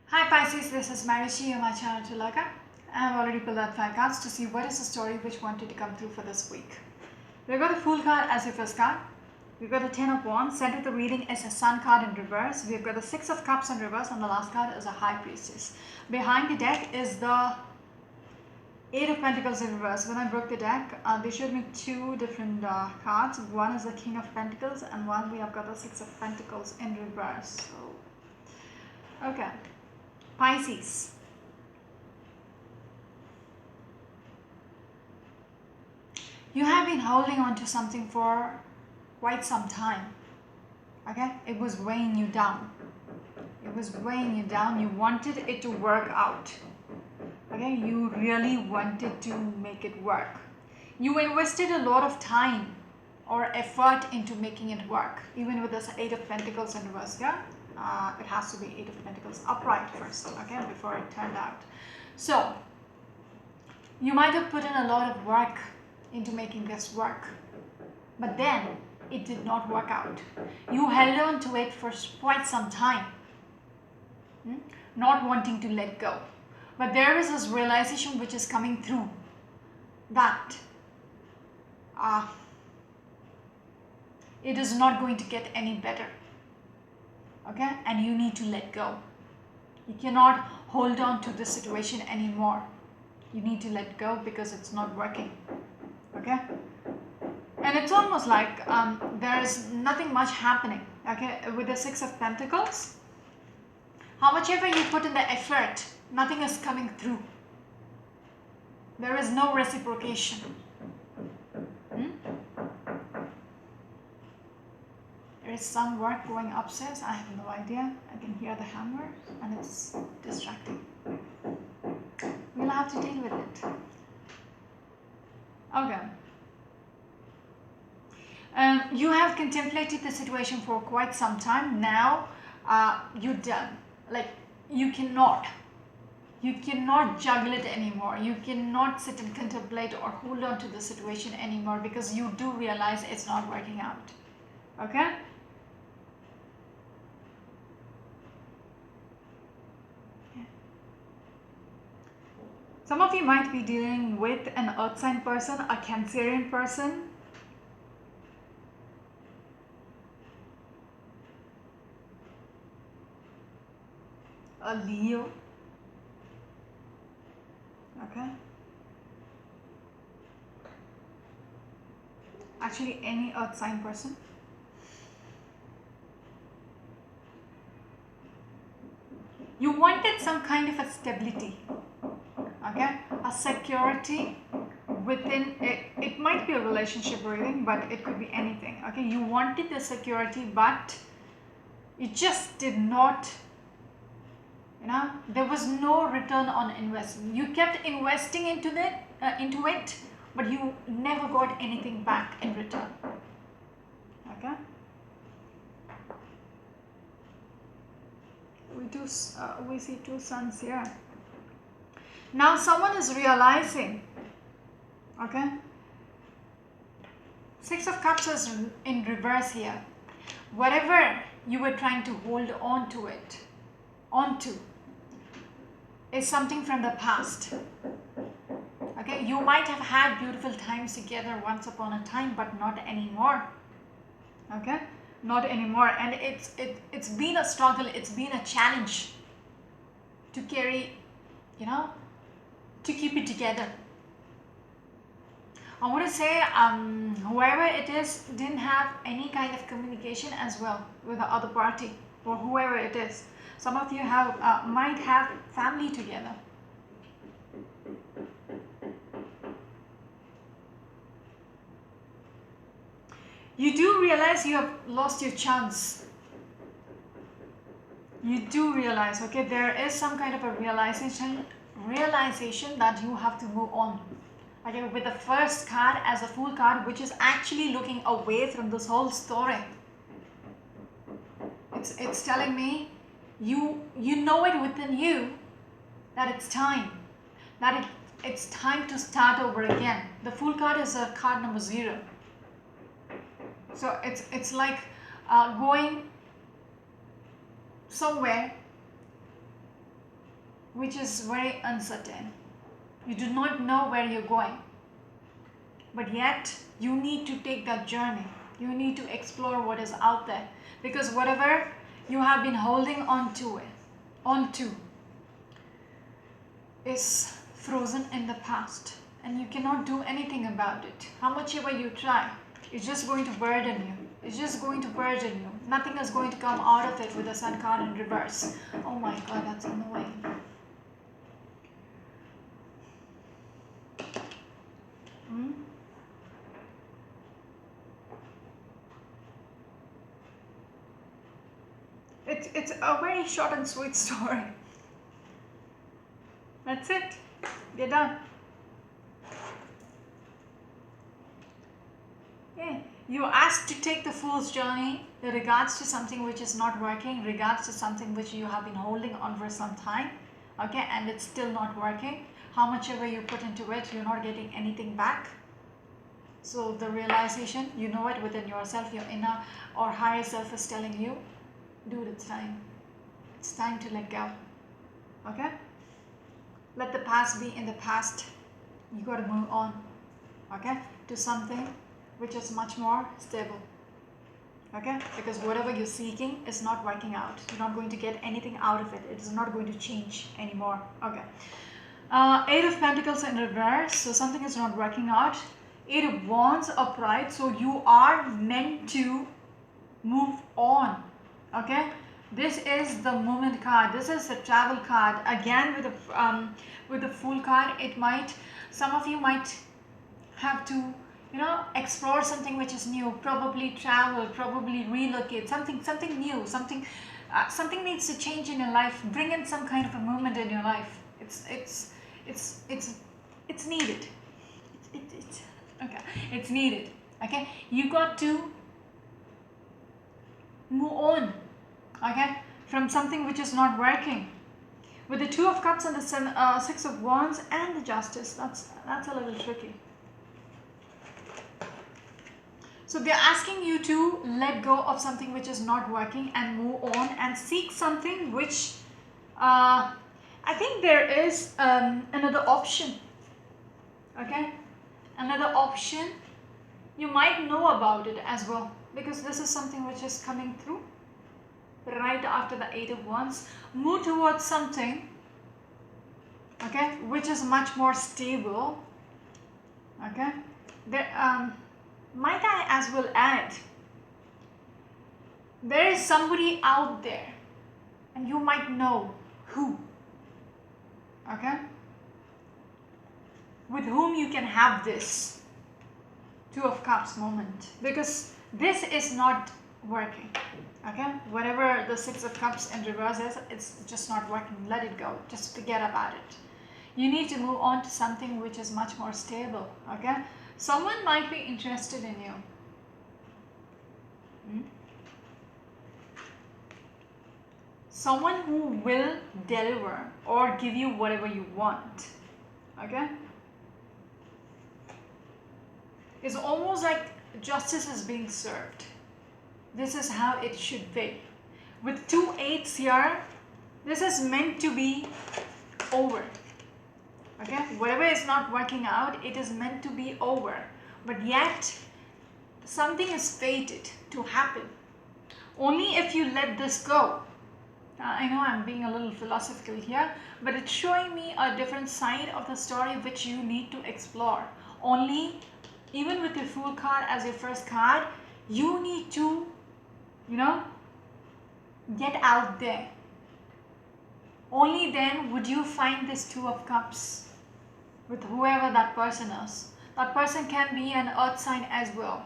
Hi Pisces, this is Marishi on my channel Tilaka. I have already pulled out 5 cards to see what is the story which wanted to come through for this week. We've got the Fool card as your first card. We've got the 10 of Wands. Center of the reading is a Sun card in reverse. We've got the 6 of Cups in reverse, and the last card is a High Priestess. Behind the deck is the 8 of Pentacles in reverse. When I broke the deck, they showed me two different cards. One is the King of Pentacles, and one we have got the 6 of Pentacles in reverse. So, okay. Pisces. You have been holding on to something for quite some time. Okay? It was weighing you down. It was weighing you down. You wanted it to work out. Okay? You really wanted to make it work. You invested a lot of time or effort into making it work. Even with this 8 of Pentacles in reverse, yeah? It has to be 8 of Pentacles upright first, okay, before it turned out. So, you might have put in a lot of work into making this work, but then it did not work out. You held on to it for quite some time, not wanting to let go. But there is this realization which is coming through that it is not going to get any better. Okay, and you need to let go. You cannot hold on to this situation anymore. You need to let go because it's not working. Okay, and it's almost like there is nothing much happening. Okay, with the 6 of Pentacles, how much ever you put in the effort, nothing is coming through. There is no reciprocation. There is some work going upstairs. I have no idea. I can hear the hammer and it's distracting. We'll have to deal with it. Okay. You have contemplated the situation for quite some time. Now you're done. Like you cannot juggle it anymore. You cannot sit and contemplate or hold on to the situation anymore because you do realize it's not working out. Okay? Some of you might be dealing with an earth sign person, a Cancerian person. A Leo. Okay. Actually, any earth sign person. You wanted some kind of a stability. Okay, a security within it. It might be a relationship reading, but it could be anything. Okay, you wanted the security, but you just did not, there was no return on investment. You kept investing into it, but you never got anything back in return. Okay, we see two suns here. Now someone is realizing, okay, 6 of Cups is in reverse here. Whatever you were trying to hold on to is something from the past. Okay, you might have had beautiful times together once upon a time, but not anymore. Okay, not anymore. And it's been a struggle, it's been a challenge to carry, to keep it together. I want to say whoever it is didn't have any kind of communication as well with the other party or whoever it is. Some of you might have family together. You do realize you have lost your chance. You do realize, okay, there is some kind of a realization that you have to move on. Okay, with the first card as a Fool card, which is actually looking away from this whole story. It's telling me you know it within you that it's time. That it's time to start over again. The Fool card is a card number 0. So it's like going somewhere which is very uncertain. You do not know where you're going, but yet you need to take that journey. You need to explore what is out there, because whatever you have been holding onto is frozen in the past, and you cannot do anything about it. How much ever you try, it's just going to burden you. It's just going to burden you. Nothing is going to come out of it with the Sun card in reverse. Oh my god, that's annoying. It's a very short and sweet story. That's it. You're done. Yeah. You're asked to take the fool's journey in regards to something which is not working, in regards to something which you have been holding on for some time, okay, and it's still not working. How much ever you put into it, you're not getting anything back. So the realization, you know it within yourself, your inner or higher self is telling you, dude, it's time. It's time to let go. Okay? Let the past be in the past. You got to move on. Okay? To something which is much more stable. Okay? Because whatever you're seeking is not working out. You're not going to get anything out of it. It is not going to change anymore. Okay. Eight of Pentacles in reverse. So something is not working out. Eight of Wands upright. So you are meant to move on. Okay, this is the movement card. This is the travel card. Again, with the Fool card, it might, some of you might have to, you know, explore something which is new. Probably travel, probably relocate. Something new. Something needs to change in your life. Bring in some kind of a movement in your life. It's needed. Okay, it's needed. Okay, you got to move on, okay, from something which is not working. With the Two of Cups and the Six of Wands and the Justice, that's a little tricky. So they're asking you to let go of something which is not working and move on and seek something which I think there is another option. Okay, another option. You might know about it as well, because this is something which is coming through right after the Eight of Wands. Move towards something, okay, which is much more stable. Okay, there, might I as well add, there is somebody out there and you might know who, okay, with whom you can have this Two of Cups moment, because this is not working. Okay, whatever the Six of Cups in reverse is, it's just not working. Let it go. Just forget about it. You need to move on to something which is much more stable. Okay, someone might be interested in you. Someone who will deliver or give you whatever you want. Okay, it's almost like justice is being served. This is how it should be. With 2 8s here, this is meant to be over. Okay, whatever is not working out, it is meant to be over. But yet, something is fated to happen. Only if you let this go. I know I'm being a little philosophical here, but it's showing me a different side of the story which you need to explore. Only, even with your Fool card as your first card, you need to, you know, get out there. Only then would you find this Two of Cups with whoever that person is. That person can be an earth sign as well.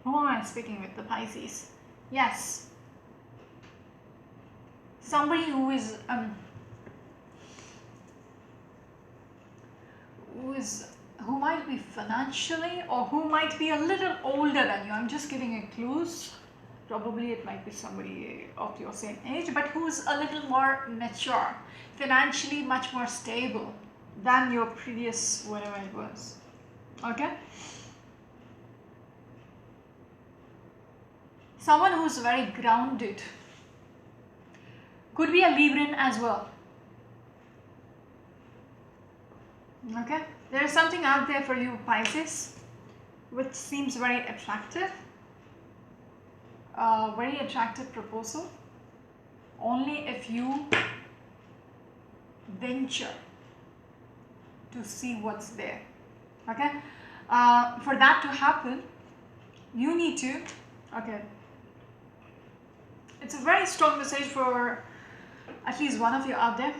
Who am I speaking with? The Pisces. Yes. Somebody who might be financially, or who might be a little older than you. I'm just giving you clues. Probably it might be somebody of your same age, but who's a little more mature, financially much more stable than your previous whatever it was. Okay? Someone who's very grounded. Could be a Libran as well. Okay, there is something out there for you, Pisces, which seems very attractive. Very attractive proposal. Only if you venture to see what's there. Okay, for that to happen, you need to, okay, it's a very strong message for at least one of you out there.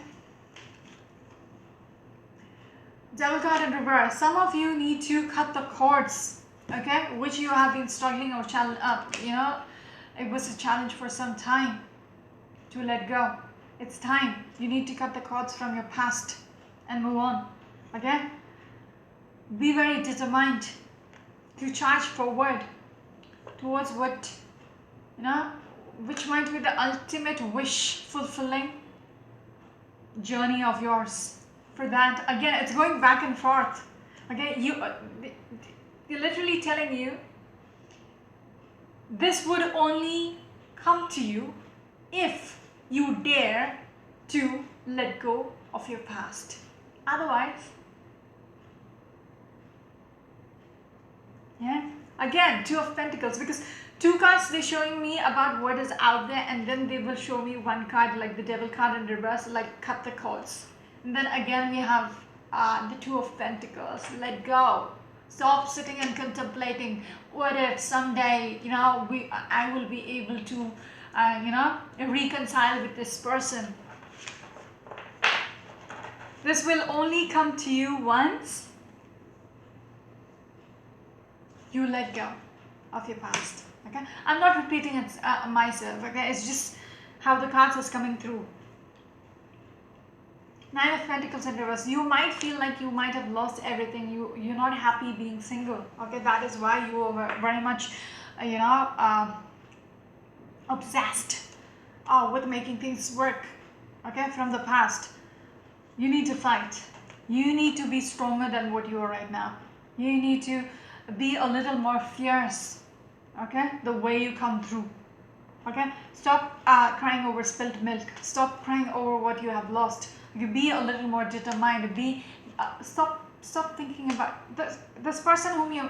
Devil card in reverse. Some of you need to cut the cords, okay, which you have been struggling or challenge up. You know, it was a challenge for some time to let go. It's time. You need to cut the cords from your past and move on. Okay. Be very determined to charge forward towards what, you know, which might be the ultimate wish fulfilling journey of yours. For that, again, it's going back and forth. Okay, they're literally telling you this would only come to you if you dare to let go of your past. Otherwise, yeah, again, Two of Pentacles, because two cards they're showing me about what is out there, and then they will show me one card like the Devil card in reverse, like cut the cords. And then again we have the Two of Pentacles, let go. Stop sitting and contemplating what if someday, you know, I will be able to you know, reconcile with this person. This will only come to you once you let go of your past. Okay, I'm not repeating it myself. Okay, it's just how the cards is coming through. Nine of Pentacles in reverse. You might feel like you might have lost everything. You're not happy being single. Okay, that is why you are very much, you know, obsessed with making things work. Okay, from the past. You need to fight. You need to be stronger than what you are right now. You need to be a little more fierce. Okay, the way you come through. Okay, stop crying over spilt milk. Stop crying over what you have lost. You be a little more determined. Be stop thinking about this person whom you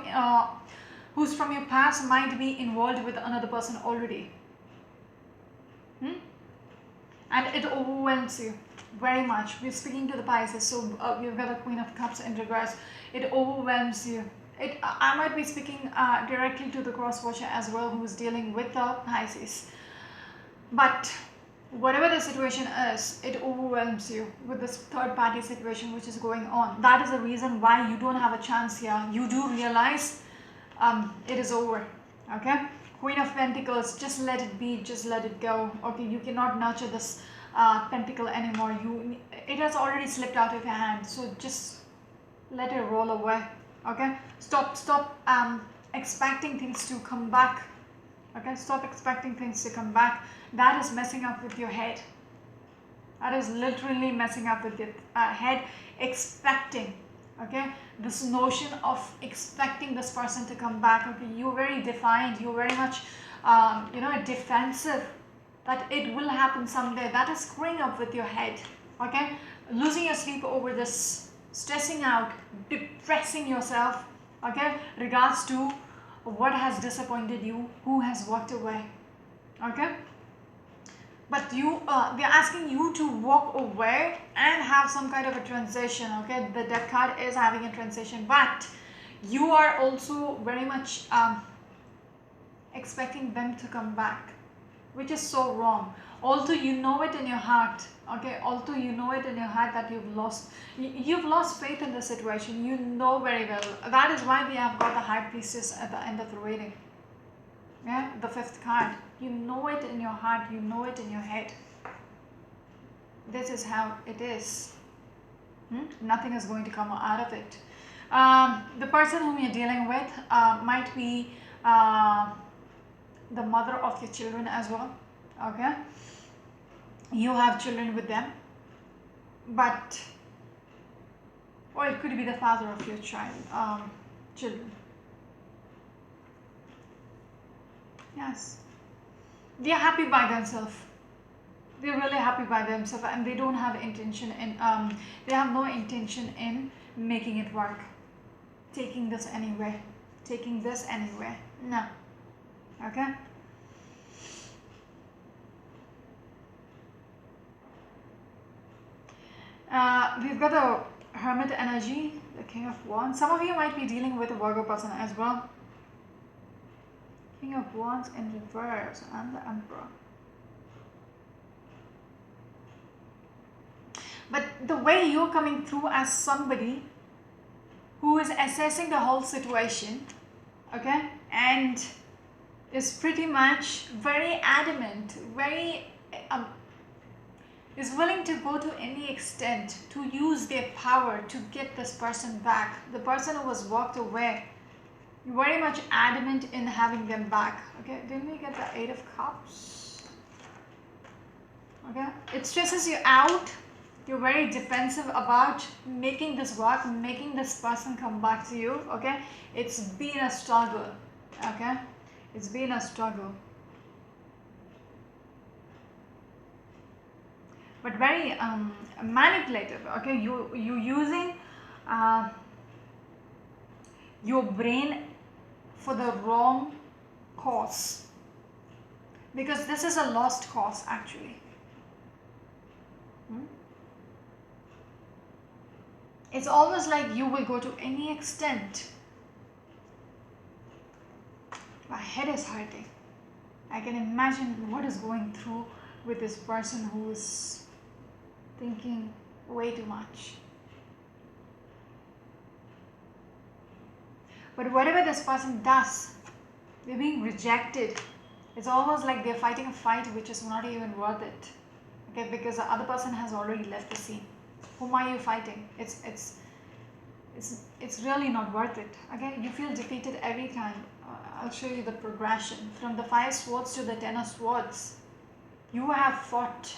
who's from your past might be involved with another person already. And it overwhelms you very much. We're speaking to the Pisces, so we've got a Queen of Cups in reverse. It overwhelms you. I might be speaking directly to the cross watcher as well, who's dealing with the Pisces. But whatever the situation is, it overwhelms you with this third party situation which is going on. That is the reason why you don't have a chance here. You do realize it is over. Okay, Queen of Pentacles, just let it be, just let it go. Okay, you cannot nurture this pentacle anymore. It has already slipped out of your hand, so just let it roll away. Okay, stop expecting things to come back. Okay, stop expecting things to come back. That is messing up with your head. That is literally messing up with your head. Expecting, okay, this notion of expecting this person to come back. Okay, you're very defiant. You're very much, you know, defensive that it will happen someday. That is screwing up with your head. Okay, losing your sleep over this, stressing out, depressing yourself. Okay, regards to what has disappointed you, who has walked away. Okay, but they're asking you to walk away and have some kind of a transition. Okay, the Death card is having a transition, but you are also very much expecting them to come back, which is so wrong. Although you know it in your heart, okay, although you know it in your heart that you've lost faith in the situation, you know very well. That is why we have got the High Priestess at the end of the reading. Yeah, the fifth card. You know it in your heart, you know it in your head. This is how it is. Nothing is going to come out of it. The person whom you're dealing with might be the mother of your children as well. Okay, you have children with them, but or it could be the father of your children. Yes, they are happy by themselves. they're really happy by themselves, and they don't have intention in they have no intention in making it work, taking this anywhere, no. Okay. We've got the Hermit energy, the King of Wands. Some of you might be dealing with a Virgo person as well. King of Wands in reverse and the Emperor. But the way you're coming through as somebody who is assessing the whole situation, okay, and is pretty much very adamant, very is willing to go to any extent to use their power to get this person back. The person who was walked away, you're very much adamant in having them back. Okay, didn't we get the Eight of Cups? Okay, it stresses you out. You're very defensive about making this work, making this person come back to you. Okay, it's been a struggle. Okay, it's been a struggle, but very manipulative. Okay, you using your brain for the wrong cause, because this is a lost cause actually. It's almost like you will go to any extent. My head is hurting. I can imagine what is going through with this person who is thinking way too much. But whatever this person does, they're being rejected. It's almost like they're fighting a fight which is not even worth it. Okay, because the other person has already left the scene. Whom are you fighting? It's really not worth it. Okay, you feel defeated every time. I'll show you the progression from the Five of Swords to the Ten of Swords. You have fought.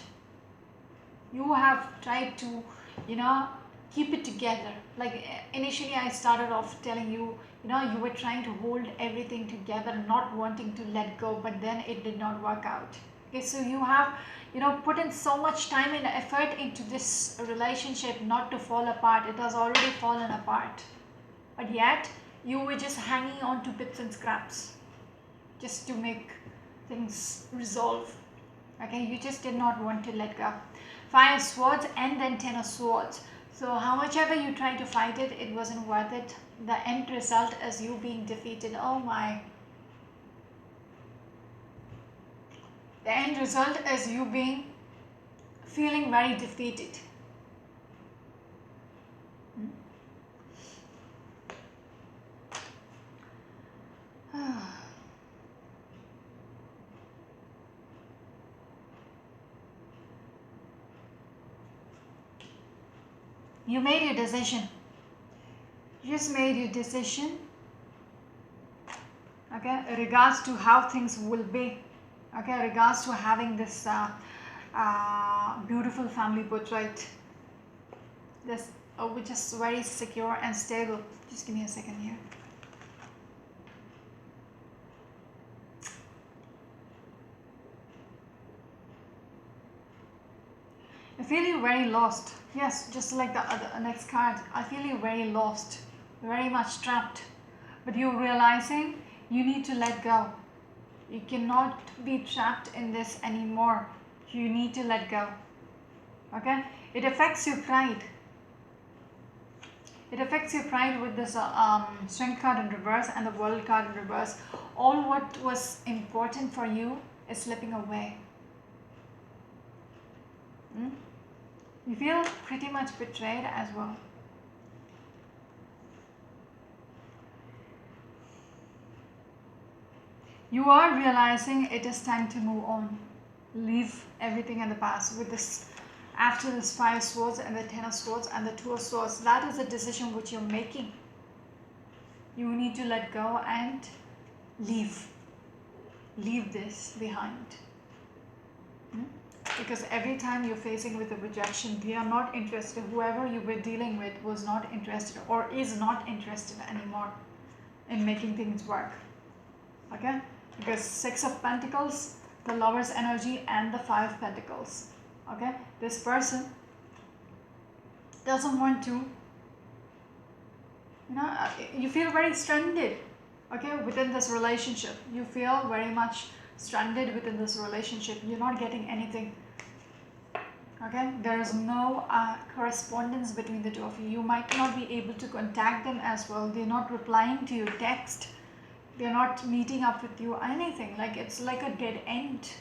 You have tried to, keep it together. Like initially, I started off telling you, you were trying to hold everything together, not wanting to let go, but then it did not work out. Okay, so you have, put in so much time and effort into this relationship not to fall apart. It has already fallen apart. But yet, you were just hanging on to bits and scraps just to make things resolve. Okay, you just did not want to let go. Five of Swords and then Ten of Swords. So how much ever you tried to fight it, it wasn't worth it. The end result is you being defeated. Oh my. The end result is you feeling very defeated. You made your decision. You just made your decision. Okay, regards to how things will be. Okay, regards to having this beautiful family portrait, this which is very secure and stable. Just give me a second here. I feel you very lost. Yes, just like the next card. I feel you very lost, very much trapped. But you're realizing you need to let go. You cannot be trapped in this anymore. You need to let go. Okay? It affects your pride. It affects your pride with this Strength card in reverse and the World card in reverse. All what was important for you is slipping away. You feel pretty much betrayed as well. You are realizing it is time to move on. Leave everything in the past. With this, after this Five of Swords and the Ten of Swords and the Two of Swords, that is a decision which you're making. You need to let go and leave. Leave this behind. Because every time you're facing with a rejection, they are not interested. Whoever you were dealing with was not interested or is not interested anymore in making things work. Okay? Because Six of Pentacles, the Lover's energy and the Five of Pentacles. Okay, this person doesn't want to, you feel very stranded, okay, within this relationship. You feel very much stranded within this relationship. You're not getting anything. Okay, there is no correspondence between the two of you. You might not be able to contact them as well. They're not replying to your text. They're not meeting up with you, anything. Like, it's like a dead end.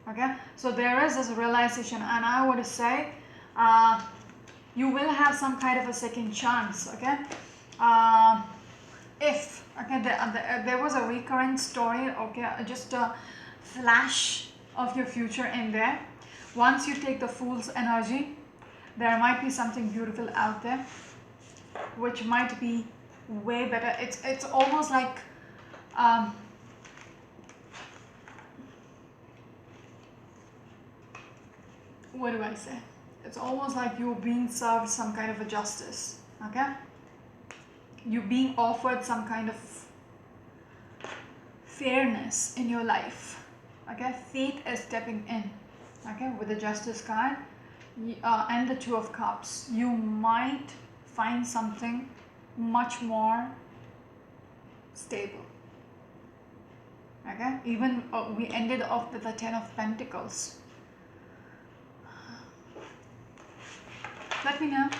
Okay, so there is this realization, and I would say you will have some kind of a second chance. Okay, if there was a recurrent story, okay, just a flash of your future in there. Once you take the Fool's energy, there might be something beautiful out there, which might be way better. It's almost like what do I say? It's almost like you're being served some kind of a justice. Okay, you're being offered some kind of fairness in your life. Okay, fate is stepping in. Okay, with the Justice card and the Two of Cups, you might find something much more stable. Okay, even we ended off with the Ten of Pentacles. Let me know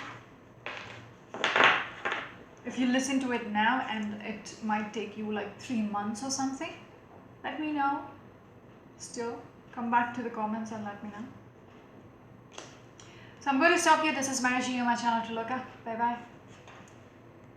if you listen to it now and it might take you like 3 months or something. Let me know. Still, come back to the comments and let me know. So I'm going to stop here. This is Mary, my channel to look at. Bye bye.